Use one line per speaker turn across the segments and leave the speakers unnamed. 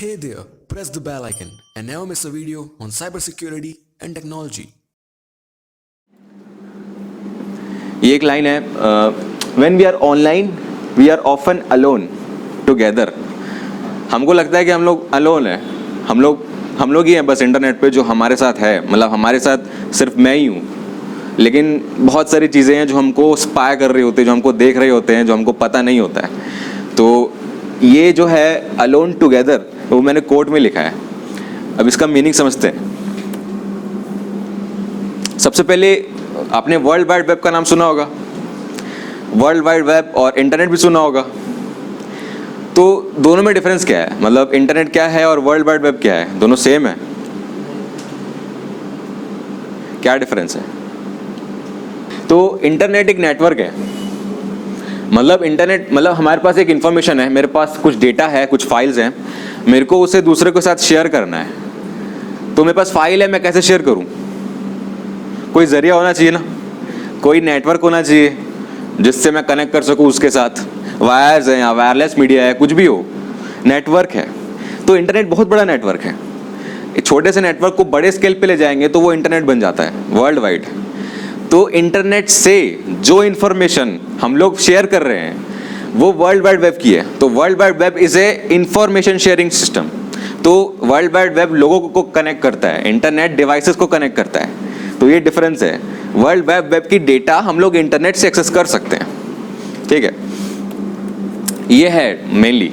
Hey there, press the bell icon and never miss a video on cybersecurity and technology.
ये एक line है, when we are online we are often alone together. हमको लगता है कि हम लोग अलोन हैं, हम लोग ही हैं बस इंटरनेट पे जो हमारे साथ है, मतलब हमारे साथ सिर्फ मैं ही हूँ। लेकिन बहुत सारी चीज़ें हैं जो हमको स्पाई कर रही होती है, जो हमको देख रहे होते हैं, जो हमको पता नहीं होता है। तो ये जो है अलोन टुगेदर, वो मैंने कोट में लिखा है। अब इसका मीनिंग समझते हैं। सबसे पहले आपने वर्ल्ड वाइड वेब का नाम सुना होगा, वर्ल्ड वाइड वेब और इंटरनेट भी सुना होगा। तो दोनों में डिफरेंस क्या है, मतलब इंटरनेट क्या है और वर्ल्ड वाइड वेब क्या है? दोनों सेम है? क्या डिफरेंस है? तो इंटरनेट एक नेटवर्क है, मतलब इंटरनेट मतलब हमारे पास एक इंफॉर्मेशन है, मेरे पास कुछ डेटा है, कुछ फाइल्स हैं, मेरे को उसे दूसरे के साथ शेयर करना है। तो मेरे पास फाइल है, मैं कैसे शेयर करूं? कोई जरिया होना चाहिए ना, कोई नेटवर्क होना चाहिए जिससे मैं कनेक्ट कर सकूं उसके साथ। वायर्स हैं या वायरलेस मीडिया है, कुछ भी हो, नेटवर्क है। तो इंटरनेट बहुत बड़ा नेटवर्क है। छोटे से नेटवर्क को बड़े स्केल पे ले जाएंगे तो वो इंटरनेट बन जाता है, वर्ल्ड वाइड। तो इंटरनेट से जो इंफॉर्मेशन हम लोग शेयर कर रहे हैं वो वर्ल्ड वाइड वेब की है। तो world wide web is a information sharing system. तो वर्ल्ड वाइड वेब लोगों को कनेक्ट करता है, इंटरनेट डिवाइसेस को कनेक्ट करता है। तो ये डिफरेंस है। वर्ल्ड वाइड वेब की डेटा हम लोग इंटरनेट से एक्सेस कर सकते हैं, ठीक है। ये है mainly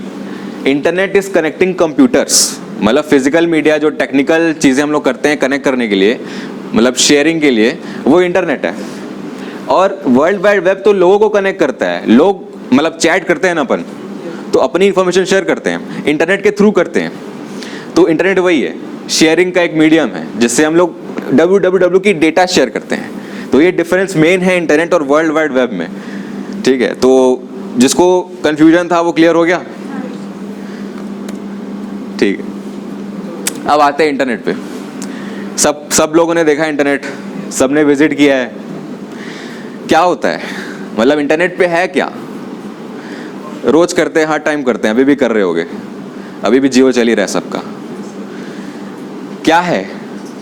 internet is connecting computers, मतलब फिजिकल मीडिया, जो टेक्निकल चीज़ें हम लोग करते हैं कनेक्ट करने के लिए, मतलब शेयरिंग के लिए, वो इंटरनेट है। और वर्ल्ड वाइड वेब तो लोगों को कनेक्ट करता है। लोग मतलब चैट करते हैं ना अपन, तो अपनी इंफॉर्मेशन शेयर करते हैं, इंटरनेट के थ्रू करते हैं। तो इंटरनेट वही है, शेयरिंग का एक मीडियम है जिससे हम लोग www की डेटा शेयर करते हैं। तो ये डिफरेंस मेन है इंटरनेट और वर्ल्ड वाइड वेब में, ठीक है। तो जिसको कंफ्यूजन था वो क्लियर हो गया, ठीक है। अब आते हैं इंटरनेट पे। सब लोगों ने देखा इंटरनेट, सबने विजिट किया है। क्या होता है, मतलब इंटरनेट पे है क्या? रोज करते हैं, हर टाइम करते हैं, अभी भी कर रहे होगे, अभी भी जियो चल ही रहा है सबका। क्या है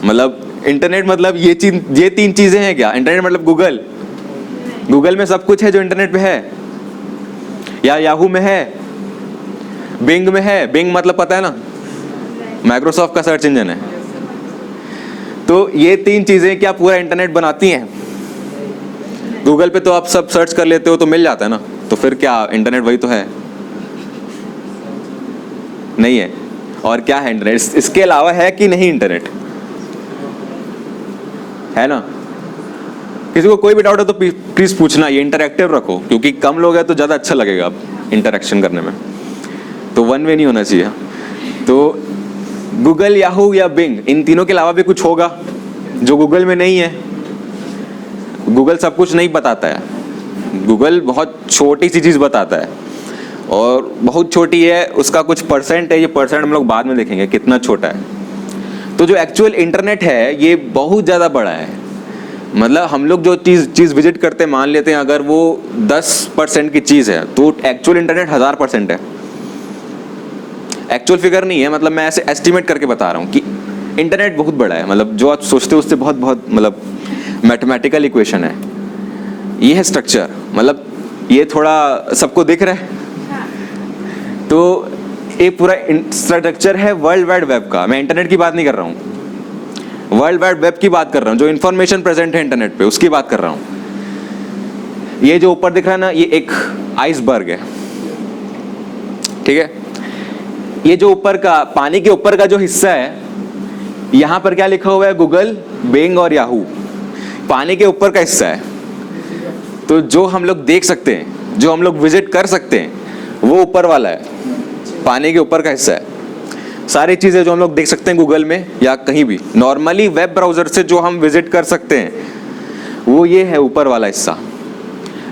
मतलब इंटरनेट? मतलब ये तीन चीजें हैं क्या? इंटरनेट मतलब गूगल में सब कुछ है जो इंटरनेट पे है, या याहू में है, बिंग में है। बिंग मतलब पता है ना, माइक्रोसॉफ्ट का सर्च इंजन है। तो ये तीन चीजें क्या पूरा इंटरनेट बनाती हैं? गूगल पे तो आप सब सर्च कर लेते हो तो मिल जाता है ना, तो फिर क्या इंटरनेट वही तो है? नहीं है। और क्या है इंटरनेट? इसके अलावा है कि नहीं इंटरनेट? है ना? किसी को कोई भी डाउट है तो प्लीज पूछना, ये इंटरैक्टिव रखो, क्योंकि कम लोग हैं तो ज़्यादा अच्छा लगेगा इंटरेक्शन करने में। तो वन वे नहीं होना चाहिए। तो गूगल, याहू या बिंग, इन तीनों के अलावा भी कुछ होगा जो गूगल में नहीं है। गूगल सब कुछ नहीं बताता है, गूगल बहुत छोटी सी चीज़ बताता है, और बहुत छोटी है, उसका कुछ परसेंट है। ये परसेंट हम लोग बाद में देखेंगे कितना छोटा है। तो जो एक्चुअल इंटरनेट है ये बहुत ज़्यादा बड़ा है। मतलब हम लोग जो चीज़ विजिट करते हैं, मान लेते हैं अगर वो 10% की चीज़ है, तो एक्चुअल इंटरनेट 1000% है। एक्चुअल फिगर नहीं है, मतलब मैं ऐसे एस्टिमेट करके बता रहा हूँ कि इंटरनेट बहुत बड़ा है। मतलब जो आप सोचते हो उससे बहुत मतलब मैथमेटिकल इक्वेशन है। ये है स्ट्रक्चर, मतलब ये थोड़ा सबको दिख रहा है। तो ये पूरा स्ट्रक्चर है वर्ल्ड वाइड वेब का। मैं इंटरनेट की बात नहीं कर रहा हूँ, वर्ल्ड वाइड वेब की बात कर रहा हूँ। जो इंफॉर्मेशन प्रेजेंट है इंटरनेट पे उसकी बात कर रहा हूँ। ये जो ऊपर दिख रहा है ना, ये एक आइसबर्ग है, ठीक है। ये जो ऊपर का पानी के ऊपर का जो हिस्सा है, यहाँ पर क्या लिखा हुआ है? गूगल, बिंग और याहू। पानी के ऊपर का हिस्सा है। तो जो हम लोग देख सकते हैं, जो हम लोग विजिट कर सकते हैं, वो ऊपर वाला है, पानी के ऊपर का हिस्सा है। सारी चीज़ें जो हम लोग देख सकते हैं गूगल में या कहीं भी नॉर्मली वेब ब्राउज़र से जो हम विजिट कर सकते हैं, वो ये है ऊपर वाला हिस्सा,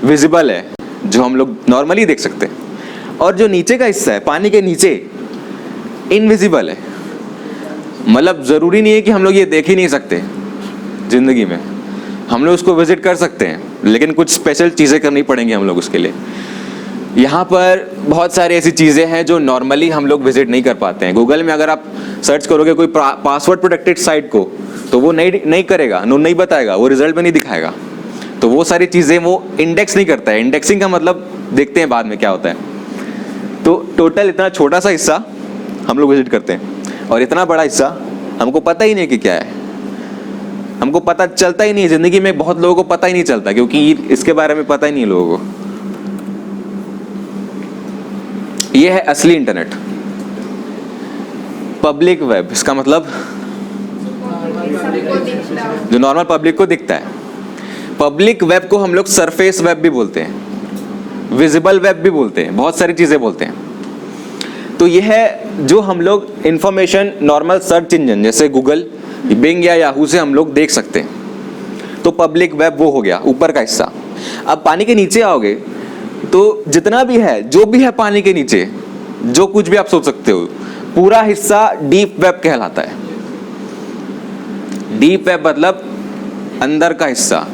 विजिबल है, जो हम लोग नॉर्मली देख सकते हैं। और जो नीचे का हिस्सा है, पानी के नीचे, इनविजिबल है। मतलब ज़रूरी नहीं है कि हम लोग ये देख ही नहीं सकते ज़िंदगी में, हम लोग उसको विजिट कर सकते हैं, लेकिन कुछ स्पेशल चीज़ें करनी पड़ेंगी हम लोग उसके लिए। यहाँ पर बहुत सारी ऐसी चीज़ें हैं जो नॉर्मली हम लोग विजिट नहीं कर पाते हैं। गूगल में अगर आप सर्च करोगे कोई पासवर्ड प्रोटेक्टेड साइट को, तो वो नहीं करेगा, नहीं बताएगा, वो रिजल्ट में नहीं दिखाएगा। तो वो सारी चीज़ें वो इंडेक्स नहीं करता है। इंडेक्सिंग का मतलब देखते हैं बाद में क्या होता है। तो टोटल इतना छोटा सा हिस्सा हम लोग विजिट करते हैं, और इतना बड़ा हिस्सा हमको पता ही नहीं कि क्या है। हमको पता चलता ही नहीं, ज़िंदगी में बहुत लोगों को पता ही नहीं चलता, क्योंकि इसके बारे में पता ही नहीं है लोगों को। ये है असली इंटरनेट, पब्लिक वेब। इसका मतलब जो नॉर्मल पब्लिक को दिखता है। पब्लिक वेब को हम लोग सरफेस वेब भी बोलते हैं, विजिबल वेब भी बोलते हैं, बहुत सारी चीज़ें बोलते हैं। तो ये है जो हम लोग इंफॉर्मेशन नॉर्मल सर्च इंजन जैसे गूगल, बिंग या याहू से हम लोग देख सकते हैं। तो पब्लिक वेब वो हो गया ऊपर का हिस्सा। अब पानी के नीचे आओगे तो जितना भी है, जो भी है पानी के नीचे, जो कुछ भी आप सोच सकते हो, पूरा हिस्सा डीप वेब कहलाता है। डीप वेब मतलब अंदर का हिस्सा,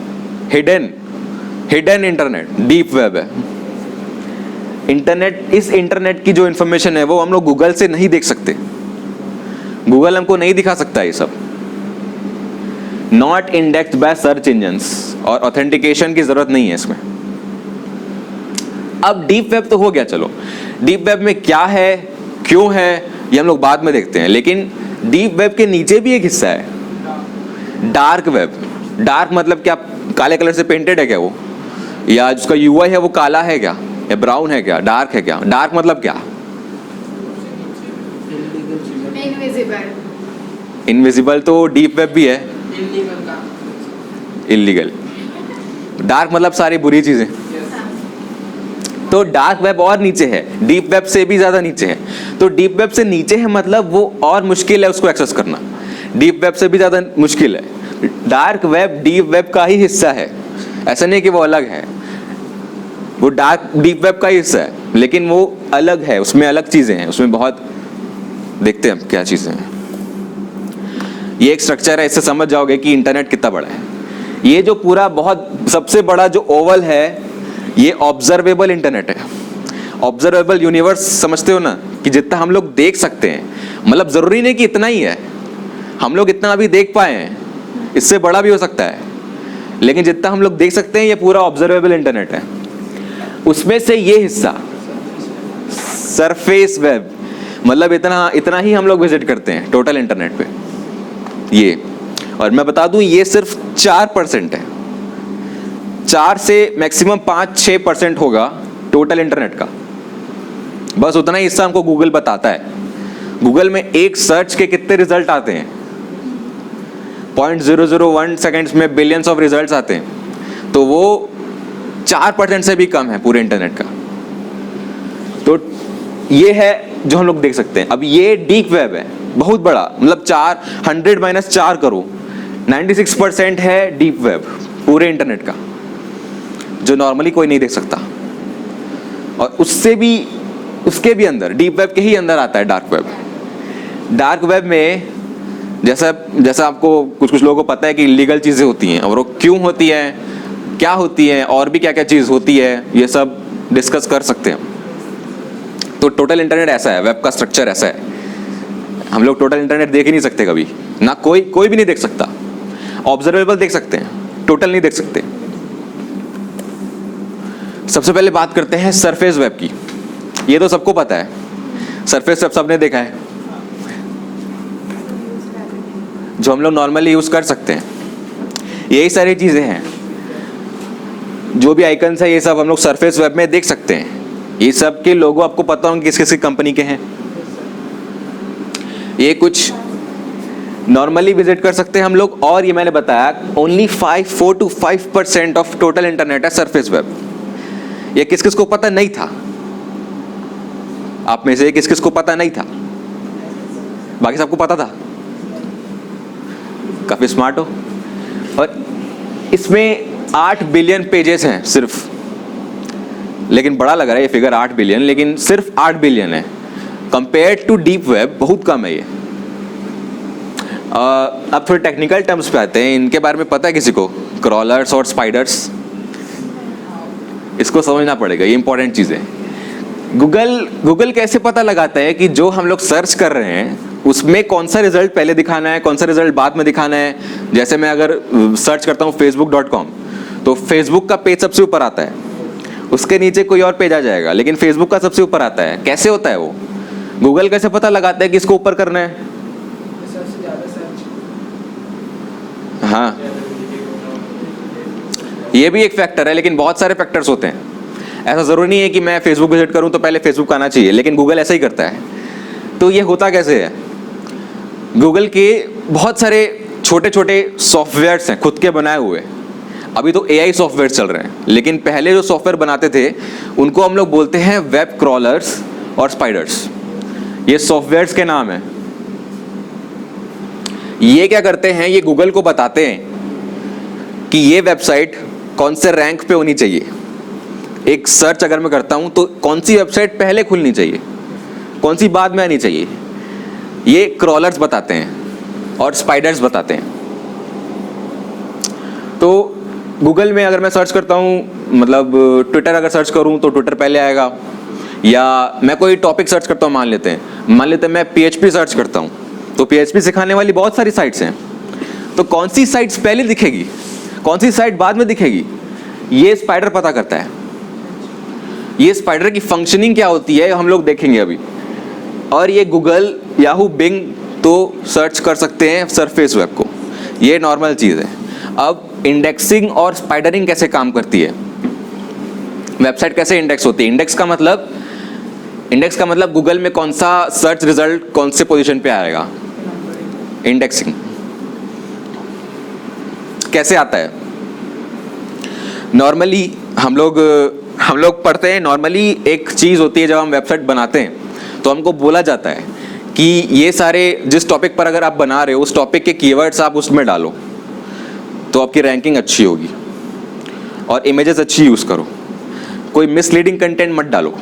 हिडन इंटरनेट डीप वेब है। इंटरनेट, इस इंटरनेट की जो इंफॉर्मेशन है वो हम लोग गूगल से नहीं देख सकते। गूगल हमको नहीं दिखा सकता ये सब। Not indexed by search engines, और ऑथेंटिकेशन की जरूरत नहीं है इसमें। अब डीप वेब तो हो गया, चलो डीप वेब में क्या है, क्यों है, ये हम लोग बाद में देखते हैं। लेकिन डीप वेब के नीचे भी एक हिस्सा है, डार्क वेब। डार्क मतलब क्या, काले कलर से पेंटेड है क्या वो, या जिसका यूआई है वो काला है क्या, या ब्राउन है क्या, डार्क है क्या? डार्क मतलब क्या? इनविजिबल तो डीप वेब भी है, इल्लीगल। डार्क मतलब सारी बुरी चीजें। तो डार्क वेब और नीचे है, डीप वेब से भी ज्यादा नीचे है। तो डीप वेब से नीचे है मतलब वो और मुश्किल है उसको एक्सेस करना, डीप वेब से भी ज्यादा मुश्किल है। डार्क वेब डीप वेब का ही हिस्सा है, ऐसा नहीं कि वो अलग है। वो डार्क डीप वेब का ही हिस्सा है, लेकिन वो अलग है, उसमें अलग चीजें हैं, उसमें बहुत देखते हैं क्या चीजें हैं। ये एक स्ट्रक्चर है, इससे समझ जाओगे कि इंटरनेट कितना बड़ा है। ये जो पूरा बहुत सबसे बड़ा जो ओवल है, ये ऑब्जर्वेबल इंटरनेट है। ऑब्जर्वेबल यूनिवर्स समझते हो ना, कि जितना हम लोग देख सकते हैं, मतलब जरूरी नहीं कि इतना ही है, हम लोग इतना अभी देख पाए हैं, इससे बड़ा भी हो सकता है, लेकिन जितना हम लोग देख सकते हैं ये पूरा ऑब्जर्वेबल इंटरनेट है। उसमें से ये हिस्सा सरफेस वेब, मतलब इतना ही हम लोग विजिट करते हैं टोटल इंटरनेट पे ये। और मैं बता दूं ये सिर्फ 4% है, 4 से मैक्सिमम 5-6% होगा टोटल इंटरनेट का। बस उतना ही हिस्सा हमको गूगल बताता है। गूगल में एक सर्च के कितने रिजल्ट आते हैं? 0.001 सेकेंड्स में बिलियंस ऑफ रिजल्ट्स आते हैं। तो वो 4% से भी कम है पूरे इंटरनेट का। तो ये है जो हम लोग देख सकते हैं। अब ये डीप वेब है, बहुत बड़ा, मतलब 100 - 4 करो, 96% है डीप वेब पूरे इंटरनेट का, जो नॉर्मली कोई नहीं देख सकता। और उसके भी अंदर, डीप वेब के ही अंदर आता है डार्क वेब। डार्क वेब में जैसा आपको कुछ लोगों को पता है कि इलीगल चीज़ें होती हैं, और वो क्यों होती हैं, क्या होती हैं, और भी क्या क्या चीज़ होती है, ये सब डिस्कस कर सकते हैं। तो टोटल इंटरनेट ऐसा है, वेब का स्ट्रक्चर ऐसा है। हम लोग टोटल इंटरनेट देख ही नहीं सकते कभी ना, कोई भी नहीं देख सकता। ऑब्जर्वेबल देख सकते हैं, टोटल नहीं देख सकते। सबसे पहले बात करते हैं सरफेस वेब की। ये तो सबको पता है, सरफेस वेब सबने देखा है, जो हम लोग नॉर्मली यूज कर सकते हैं। यही सारी चीजें हैं, जो भी आइकन्स है ये सब हम लोग सरफेस वेब में देख सकते हैं। ये सब के लोगो आपको पता होंगे किस किस कंपनी के हैं। ये कुछ नॉर्मली विजिट कर सकते हैं हम लोग। और ये मैंने बताया only 4 to 5% of total internet है सरफेस वेब। ये किस किस को पता नहीं था? आप में से किस किस को पता नहीं था? बाकी सबको पता था, काफी स्मार्ट हो। और इसमें 8 बिलियन पेजेस हैं सिर्फ, लेकिन बड़ा लग रहा है ये फिगर 8 बिलियन, लेकिन सिर्फ 8 बिलियन है। कंपेयर टू डीप वेब बहुत कम है ये। अब थोड़े टेक्निकल टर्म्स पे आते हैं, इनके बारे में पता है किसी को? क्रॉलर्स और स्पाइडर्स, इसको समझना पड़ेगा, ये इंपॉर्टेंट चीज़ है। गूगल कैसे पता लगाता है कि जो हम लोग सर्च कर रहे हैं उसमें कौन सा रिजल्ट पहले दिखाना है, कौन सा रिजल्ट बाद में दिखाना है। जैसे मैं अगर सर्च करता हूँ facebook.com, तो फेसबुक का पेज सबसे ऊपर आता है, उसके नीचे कोई और पेज आ जाएगा, लेकिन फेसबुक का सबसे ऊपर आता है। कैसे होता है वो? गूगल कैसे पता लगाता है कि इसको ऊपर करना है? हाँ, ये भी एक फैक्टर है, लेकिन बहुत सारे फैक्टर्स होते हैं। ऐसा ज़रूरी नहीं है कि मैं फेसबुक विजिट करूं तो पहले फेसबुक आना चाहिए, लेकिन गूगल ऐसा ही करता है। तो ये होता कैसे है? गूगल के बहुत सारे छोटे छोटे सॉफ्टवेयर्स हैं खुद के बनाए हुए। अभी तो AI सॉफ्टवेयर चल रहे हैं, लेकिन पहले जो सॉफ्टवेयर बनाते थे उनको हम लोग बोलते हैं वेब क्रॉलर्स और स्पाइडर्स। ये सॉफ्टवेयर्स के नाम हैं। ये क्या करते हैं? ये गूगल को बताते हैं कि ये वेबसाइट कौन से रैंक पे होनी चाहिए। एक सर्च अगर मैं करता हूं तो कौन सी वेबसाइट पहले खुलनी चाहिए, कौन सी बाद में आनी चाहिए, ये क्रॉलर्स बताते हैं और स्पाइडर्स बताते हैं। तो गूगल में अगर मैं सर्च करता हूं, मतलब ट्विटर अगर सर्च करूं तो ट्विटर पहले आएगा, या मैं कोई टॉपिक सर्च करता हूं, मान लेते हैं मैं PHP सर्च करता हूं, तो PHP सिखाने वाली बहुत सारी साइट्स हैं। तो कौन सी साइट्स पहले दिखेगी, कौन सी साइट बाद में दिखेगी, ये स्पाइडर पता करता है। ये स्पाइडर की फंक्शनिंग क्या होती है हम लोग देखेंगे अभी। और ये गूगल, याहू, बिंग तो सर्च कर सकते हैं सरफेस वेब को, ये नॉर्मल चीज़ है। अब इंडेक्सिंग और स्पाइडरिंग कैसे काम करती है, वेबसाइट कैसे इंडेक्स होती है। इंडेक्स का मतलब गूगल में कौन सा सर्च रिजल्ट कौन से पोजीशन पे आएगा। इंडेक्सिंग कैसे आता है? नॉर्मली हम लोग पढ़ते हैं, नॉर्मली एक चीज़ होती है जब हम वेबसाइट बनाते हैं तो हमको बोला जाता है कि ये सारे जिस टॉपिक पर अगर आप बना रहे हो उस टॉपिक के कीवर्ड्स आप उसमें डालो तो आपकी रैंकिंग अच्छी होगी, और इमेजेस अच्छी यूज़ करो, कोई मिसलीडिंग कंटेंट मत डालो।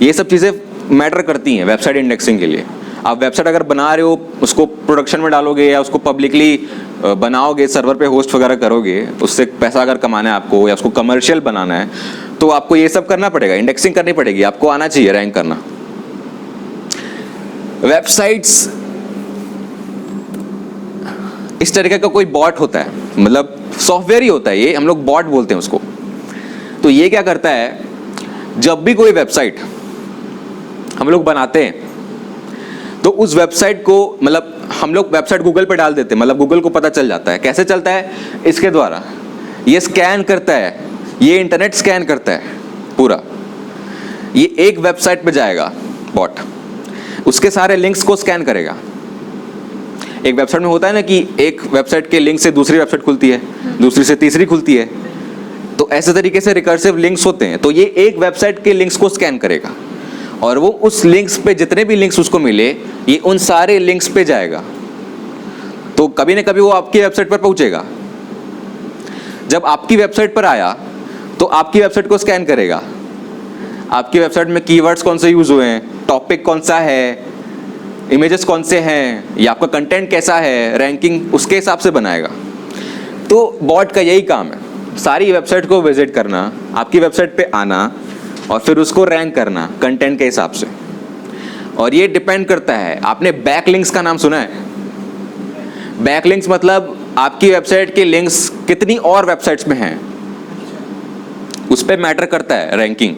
ये सब चीज़ें मैटर करती हैं वेबसाइट इंडेक्सिंग के लिए। आप वेबसाइट अगर बना रहे हो, उसको प्रोडक्शन में डालोगे या उसको पब्लिकली बनाओगे, सर्वर पे होस्ट वगैरह करोगे, उससे पैसा अगर कमाना है आपको या उसको कमर्शियल बनाना है, तो आपको ये सब करना पड़ेगा, इंडेक्सिंग करनी पड़ेगी, आपको आना चाहिए रैंक करना। वेबसाइट्स इस तरीके का कोई बॉट होता है, मतलब सॉफ्टवेयर ही होता है, ये हम लोग बॉट बोलते हैं उसको। तो ये क्या करता है, जब भी कोई वेबसाइट हम लोग बनाते हैं तो उस वेबसाइट को, मतलब हम लोग वेबसाइट गूगल पे डाल देते हैं, मतलब गूगल को पता चल जाता है। कैसे चलता है? इसके द्वारा ये स्कैन करता है, ये इंटरनेट स्कैन करता है पूरा। ये एक वेबसाइट पे जाएगा बॉट, उसके सारे लिंक्स को स्कैन करेगा। एक वेबसाइट में होता है ना कि एक वेबसाइट के लिंक से दूसरी वेबसाइट खुलती है, दूसरी से तीसरी खुलती है, तो ऐसे तरीके से रिकर्सिव लिंक्स होते हैं। तो ये एक वेबसाइट के लिंक्स को स्कैन करेगा और वो उस लिंक्स पे जितने भी लिंक्स उसको मिले, ये उन सारे लिंक्स पे जाएगा। तो कभी ना कभी वो आपकी वेबसाइट पर पहुंचेगा। जब आपकी वेबसाइट पर आया तो आपकी वेबसाइट को स्कैन करेगा, आपकी वेबसाइट में कीवर्ड्स कौन से यूज हुए हैं, टॉपिक कौन सा है, इमेजेस कौन से हैं, या आपका कंटेंट कैसा है, रैंकिंग उसके हिसाब से बनाएगा। तो बॉट का यही काम है, सारी वेबसाइट को विजिट करना, आपकी वेबसाइट पे आना और फिर उसको रैंक करना कंटेंट के हिसाब से। और ये डिपेंड करता है, आपने बैकलिंक्स का नाम सुना है? बैकलिंक्स मतलब आपकी वेबसाइट के लिंक्स कितनी और वेबसाइट्स में हैं, उस पर मैटर करता है रैंकिंग।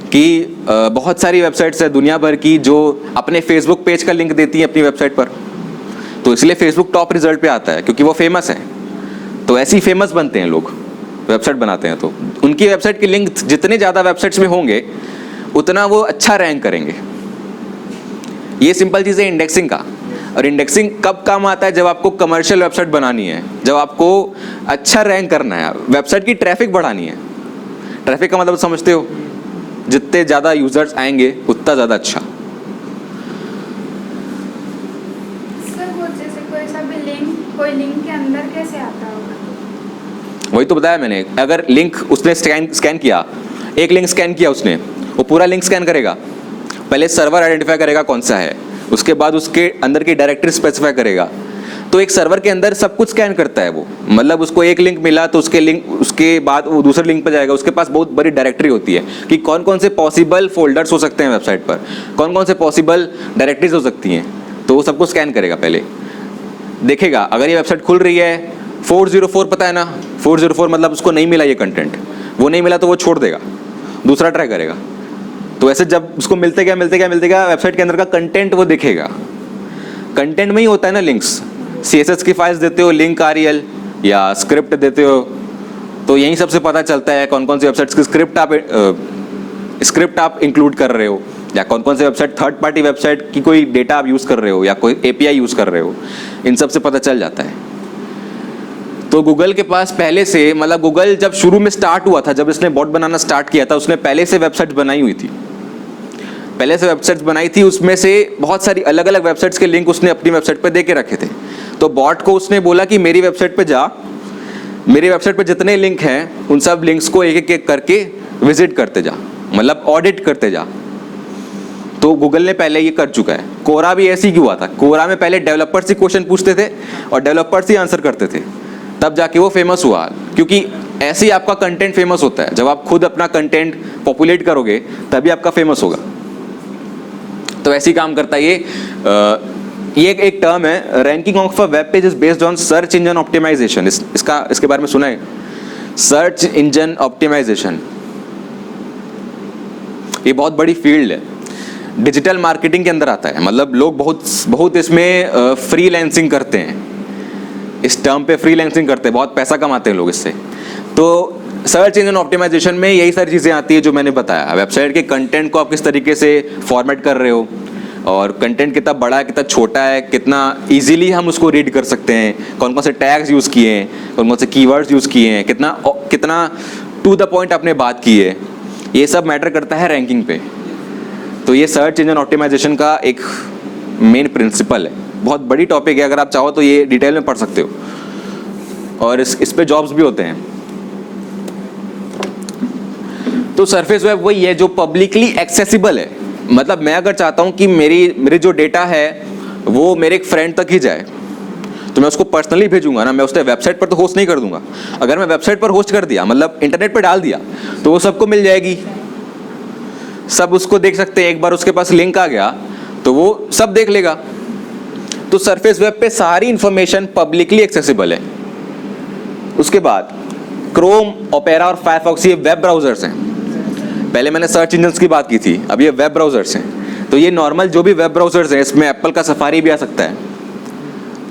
कि बहुत सारी वेबसाइट्स है दुनिया भर की जो अपने फेसबुक पेज का लिंक देती हैं अपनी वेबसाइट पर, तो इसलिए फेसबुक टॉप रिजल्ट पे आता है क्योंकि वो फेमस है। तो ऐसे ही फेमस बनते हैं लोग, वेबसाइट बनाते हैं, तो उनकी वेबसाइट के लिंक जितने ज़्यादा वेबसाइट्स में होंगे उतना वो अच्छा रैंक करेंगे। ये सिंपल चीज़ है इंडेक्सिंग का। और इंडेक्सिंग कब काम आता है? जब आपको कमर्शियल वेबसाइट बनानी है, जब आपको अच्छा रैंक करना है, वेबसाइट की ट्रैफिक बढ़ानी है। ट्रैफिक का मतलब समझते हो, जितने ज़्यादा यूजर्स आएंगे उतना ज़्यादा अच्छा।
सर वो जैसे कोई सा भी कोई लिंक के अंदर कैसे आता होगा?
वही तो बताया मैंने, अगर लिंक उसने स्कैन किया, एक लिंक स्कैन किया उसने, वो पूरा लिंक स्कैन करेगा। पहले सर्वर आइडेंटिफाई करेगा कौन सा है, उसके बाद उसके अंदर की डायरेक्टरी स्पेसिफाई करेगा। तो एक सर्वर के अंदर सब कुछ स्कैन करता है वो, मतलब उसको एक लिंक मिला तो उसके बाद वो दूसरे लिंक पर जाएगा, उसके पास बहुत बड़ी डायरेक्टरी होती है कि कौन कौन से पॉसिबल फोल्डर्स हो सकते हैं वेबसाइट पर, कौन कौन से पॉसिबल डायरेक्टरीज हो सकती हैं, तो वो सबको स्कैन करेगा। पहले देखेगा अगर ये वेबसाइट खुल रही है 404 पता है ना, 404 मतलब उसको नहीं मिला ये कंटेंट, वो नहीं मिला तो वो छोड़ देगा, दूसरा ट्राई करेगा। तो ऐसे जब उसको मिलते गया वेबसाइट के अंदर का कंटेंट वो देखेगा। कंटेंट में ही होता है ना लिंक्स, CSS की फाइल्स देते हो, लिंक REL या स्क्रिप्ट देते हो, तो यहीं सबसे पता चलता है कौन कौन सी वेबसाइट्स की स्क्रिप्ट आप इंक्लूड कर रहे हो, या कौन कौन से वेबसाइट थर्ड पार्टी वेबसाइट की कोई डेटा आप यूज़ कर रहे हो या कोई API यूज़ कर रहे हो, इन सब से पता चल जाता है। तो गूगल के पास पहले से, मतलब गूगल जब शुरू में स्टार्ट हुआ था, जब इसने बॉट बनाना स्टार्ट किया था, उसने पहले से वेबसाइट्स बनाई हुई थी, उसमें से बहुत सारी अलग अलग वेबसाइट्स के लिंक उसने अपनी वेबसाइट पे दे के रखे थे। तो बॉट को उसने बोला कि मेरी वेबसाइट पे जा, मेरी वेबसाइट पे जितने लिंक हैं उन सब लिंक्स को एक एक करके विजिट करते जा, मतलब ऑडिट करते जा। तो गूगल ने पहले ये कर चुका है। कोरा भी ऐसे ही हुआ था। कोरा में पहले डेवलपर्स ही क्वेश्चन पूछते थे और डेवलपर्स ही आंसर करते थे, तब जाके वो फेमस हुआ, क्योंकि ऐसे ही आपका कंटेंट फेमस होता है। जब आप खुद अपना कंटेंट पॉपुलेट करोगे तभी आपका फेमस होगा। तो ऐसे ही काम करता है ये एक टर्म है, ranking of a web page is based on search engine optimisation. इसके बारे में सुना है? सर्च इंजन ऑप्टिमाइजेशन ये बहुत बड़ी फील्ड है, डिजिटल मार्केटिंग के अंदर आता है। मतलब लोग बहुत इसमें फ्रीलांसिंग करते हैं, इस टर्म पे फ्रीलांसिंग करते हैं, बहुत पैसा कमाते हैं लोग इससे। तो सर्च इंजन ऑप्टिमाइजेशन में यही सारी चीज़ें आती है जो मैंने बताया। वेबसाइट के कंटेंट को आप किस तरीके से फॉर्मेट कर रहे हो, और कंटेंट कितना बड़ा है, कितना छोटा है, कितना इजीली हम उसको रीड कर सकते हैं, कौन कौन से टैग्स यूज़ किए हैं, कौन कौन से कीवर्ड्स यूज़ किए हैं, कितना टू द पॉइंट आपने बात की है, ये सब मैटर करता है रैंकिंग पे। तो ये सर्च इंजन ऑप्टिमाइजेशन का एक मेन प्रिंसिपल है, बहुत बड़ी टॉपिक है। अगर आप चाहो तो ये डिटेल में पढ़ सकते हो, और इस पे जॉब्स भी होते हैं। तो सरफेस वेब वही है जो पब्लिकली एक्सेसिबल है। मतलब मैं अगर चाहता हूं कि मेरी जो डेटा है वो मेरे एक फ्रेंड तक ही जाए, तो मैं उसको पर्सनली भेजूंगा ना, मैं उसने वेबसाइट पर तो होस्ट नहीं कर दूंगा। अगर मैं वेबसाइट पर होस्ट कर दिया, मतलब इंटरनेट पर डाल दिया, तो वो सबको मिल जाएगी, सब उसको देख सकते हैं। एक बार उसके पास लिंक आ गया तो वो सब देख लेगा। तो सरफेस वेब पे सारी इंफॉर्मेशन पब्लिकली एक्सेसिबल है। उसके बाद क्रोम, ओपेरा और फायरफॉक्स ये वेब ब्राउजर्स हैं। पहले मैंने सर्च इंजन्स की बात की थी, अब ये वेब ब्राउजर्स हैं। तो ये नॉर्मल जो भी वेब ब्राउजर्स हैं, इसमें एप्पल का सफारी भी आ सकता है।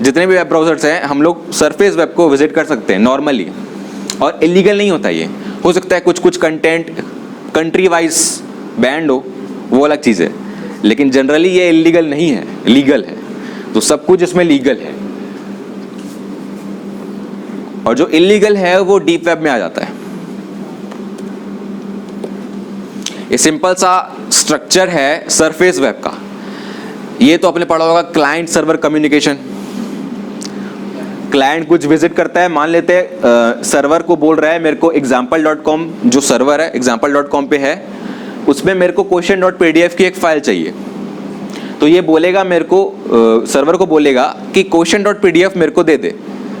जितने भी वेब ब्राउजर्स हैं, हम लोग सरफेस वेब को विजिट कर सकते हैं नॉर्मली, और इलीगल नहीं होता। ये हो सकता है कुछ कंटेंट कंट्री वाइज बैंड हो, वो अलग चीज़ है, लेकिन जनरली ये इलीगल नहीं है, लीगल है। तो सब कुछ इसमें लीगल है, और जो इलीगल है वो डीप वेब में आ जाता है। ये सिंपल सा स्ट्रक्चर है सरफेस वेब का। ये तो आपने पढ़ा होगा, क्लाइंट सर्वर कम्युनिकेशन। क्लाइंट कुछ विजिट करता है, मान लेते हैं सर्वर को बोल रहा है मेरे को example.com जो सर्वर है example.com पे है, उसमें मेरे को question.pdf की एक फाइल चाहिए। तो ये बोलेगा मेरे को, सर्वर को बोलेगा कि question.pdf मेरे को दे दे,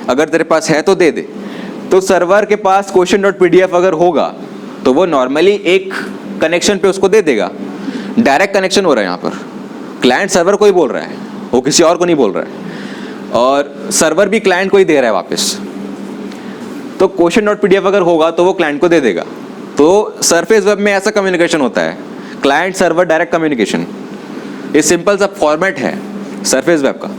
अगर तेरे पास है तो दे दे। तो सर्वर के पास question.pdf अगर होगा तो वो नॉर्मली एक कनेक्शन पे उसको दे देगा। डायरेक्ट कनेक्शन हो रहा है यहाँ पर, क्लाइंट सर्वर को ही बोल रहा है, वो किसी और को नहीं बोल रहा है, और सर्वर भी क्लाइंट को ही दे रहा है वापस। तो question.pdf अगर होगा तो वो क्लाइंट को दे देगा। तो सरफेस वेब में ऐसा कम्युनिकेशन होता है, क्लाइंट सर्वर डायरेक्ट कम्युनिकेशन। ये सिंपल सा फॉर्मेट है सरफेस वेब का।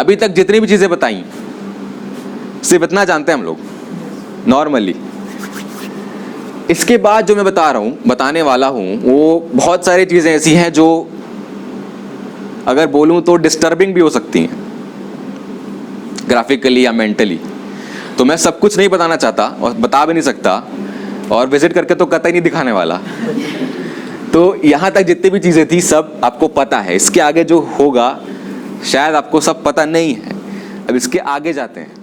अभी तक जितनी भी चीजें बताई सिर्फ इतना जानते हैं हम लोग नॉर्मली। इसके बाद जो मैं बताने वाला हूं, वो बहुत सारी चीजें ऐसी हैं जो अगर बोलूं तो डिस्टर्बिंग भी हो सकती हैं ग्राफिकली या मेंटली। तो मैं सब कुछ नहीं बताना चाहता और बता भी नहीं सकता, और विजिट करके तो कतई नहीं दिखाने वाला। तो यहाँ तक जितनी भी चीज़ें थी सब आपको पता है। इसके आगे जो होगा शायद आपको सब पता नहीं है। अब इसके आगे जाते हैं।